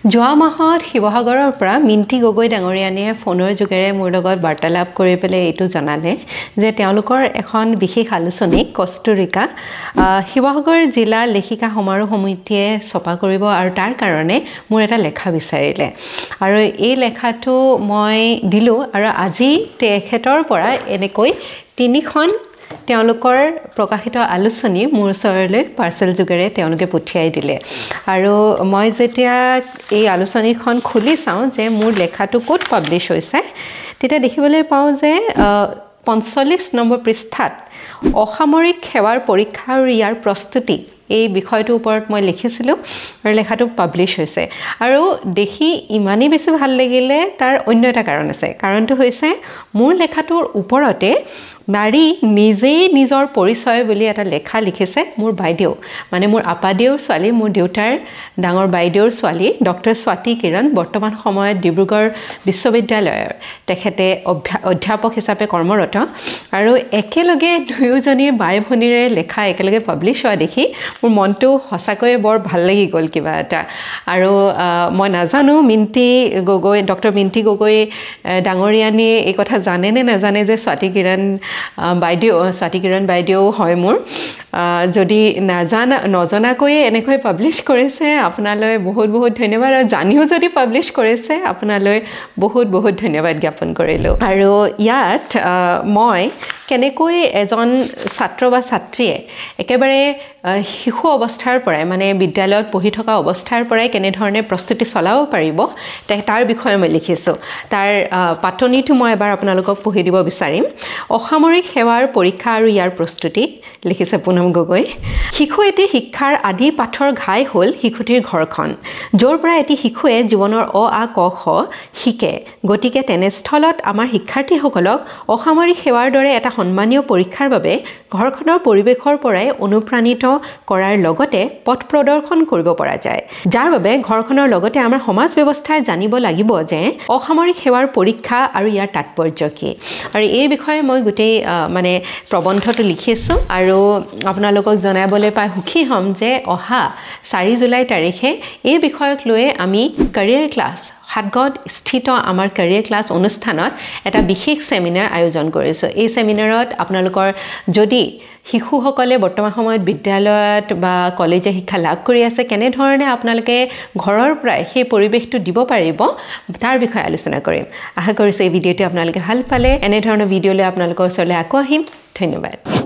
যোৱা মাহত শিৱসাগৰৰ পৰা মিন্টি গগৈ ডাঙৰীয়ানীয়ে ফোনৰ যোগেৰে মোৰ লগত বাৰ্তালাপ কৰি পেলাই এইটো জনালে যে তেওঁলোকৰ এখন বিশেষ আলোচনী কষ্টুৰিকা শিৱসাগৰ জিলা লেখিকা সমাৰোহ সমিতিয়ে ছপা কৰিব আৰু তাৰ কাৰণে মোৰ এটা লেখা বিচাৰিলে আৰু এই লেখাটো মই দিলোঁ আৰু আজি তেখেতৰ পৰা এনেকৈ 3খন তেওঁলোকৰ প্ৰকাশিত আলোচনী মোৰ ওচৰলৈ পাৰ্চেল যোগেৰে তেওঁলোকে পঠিয়াই দিলে আৰু মই যেতিয়া এই আলোচনীখন খুলি চাওঁ যে মোৰ লেখাটো ক'ত পাব্লিছ হৈছে তেতিয়া দেখিবলৈ পাওঁ যে 45 নম্বৰ পৃষ্ঠাত অসামৰিক সেৱাৰ পৰীক্ষা আৰু ইয়াৰ প্ৰস্তুতি এই বিষয়টোৰ ওপৰত মই লিখিছিলোঁ আৰু লেখাটো পাব্লিছ হৈছে আৰু দেখি ইমানেই বেছি ভাল লাগিলে তাৰ অন্য এটা কাৰণ আছে কাৰণটো হৈছে মোৰ লেখাটোৰ ওপৰতে নাৰী নিজেই নিজৰ পৰিচয় বুলি এটা লেখা লিখিছে মোৰ বাইদেউ মানে মোৰ আপাদেউৰ ছোৱালী মোৰ দেউতাৰ ডাঙৰ বাইদেউৰ ছোৱালী ডক্টৰ স্বাতি কিৰণ বৰ্তমান সময়ত ডিব্ৰুগড় বিশ্ববিদ্যালয়ৰ তেখেতে অধ্যাপক হিচাপে কৰ্মৰত আৰু একেলগে দুয়োজনীৰ বাই ভনীৰে লেখা একেলগে পাব্লিছ হোৱা দেখি মোৰ মনটো সঁচাকৈ বৰ ভাল লাগি গ'ল কিবা এটা আৰু মই নাজানো ডক্টৰ মিন্টি গগৈ ডাঙৰীয়ানীয়ে এই কথা জানে নে নাজানে যে স্বাতি কিৰণ বাইদেউ হয় মোৰ যদি নজনাকৈয়ে এনেকৈ পাব্লিছ কৰিছে আপোনালৈ বহুত বহুত ধন্যবাদ আৰু জানিও যদি পাব্লিছ কৰিছে আপোনালৈ বহুত বহুত ধন্যবাদ জ্ঞাপন কৰিলোঁ আৰু ইয়াত মই কেনেকৈ এজন ছাত্ৰ বা ছাত্ৰীয়ে একেবাৰে শিশু অৱস্থাৰ পৰাই মানে বিদ্যালয়ত পঢ়ি থকা অৱস্থাৰ পৰাই কেনেধৰণে প্ৰস্তুতি চলাব পাৰিব তাৰ বিষয়ে মই লিখিছোঁ তাৰ পাতনিটো মই এবাৰ আপোনালোকক পঢ়ি দিব বিচাৰিম অসামৰিক সেৱাৰ পৰীক্ষা আৰু ইয়াৰ প্ৰস্তুতি লিখিছে পুনম গগৈ শিশু এটি শিক্ষাৰ আদি পাঠৰ ঘাই হ'ল শিশুটিৰ ঘৰখন য'ৰ পৰা এটি শিশুৱে জীৱনৰ অ আ ক খ শিকে গতিকে তেনেস্থলত আমাৰ শিক্ষাৰ্থীসকলক অসামৰিক সেৱাৰ দৰে এটা সন্মানীয় পৰীক্ষাৰ বাবে ঘৰখনৰ পৰিৱেশৰ পৰাই অনুপ্ৰাণিত কৰাৰ লগতে পথ প্ৰদৰ্শন কৰিব পৰা যায় যাৰ বাবে ঘৰখনৰ লগতে আমাৰ সমাজ ব্যৱস্থাই জানিব লাগিব যে অসামৰিক সেৱাৰ পৰীক্ষা আৰু ইয়াৰ তাৎপৰ্য কি আৰু এই বিষয়ে মই গোটেই মানে প্ৰবন্ধটো লিখিছোঁ আৰু আপোনালোকক জনাবলৈ পাই সুখী হ'ম যে অহা 4 জুলাই তাৰিখে এই বিষয়ক লৈ আমি কেৰিয়াৰ ক্লাছ হাটগড় স্থিত আমাৰ কেৰিয়াৰ ক্লাছ অনুষ্ঠানত এটা বিশেষ সেমিনাৰ আয়োজন কৰিছোঁ এই সেমিনাৰত আপোনালোকৰ যদি শিশুসকলে বৰ্তমান সময়ত বিদ্যালয়ত বা কলেজীয়া শিক্ষা লাভ কৰি আছে কেনেধৰণে আপোনালোকে ঘৰৰ পৰাই সেই পৰিৱেশটো দিব পাৰিব তাৰ বিষয়ে আলোচনা কৰিম আশা কৰিছোঁ এই ভিডিঅ'টো আপোনালোকে ভাল পালে এনেধৰণৰ ভিডিঅ'লৈ আপোনালোকৰ ওচৰলৈ আকৌ আহিম ধন্যবাদ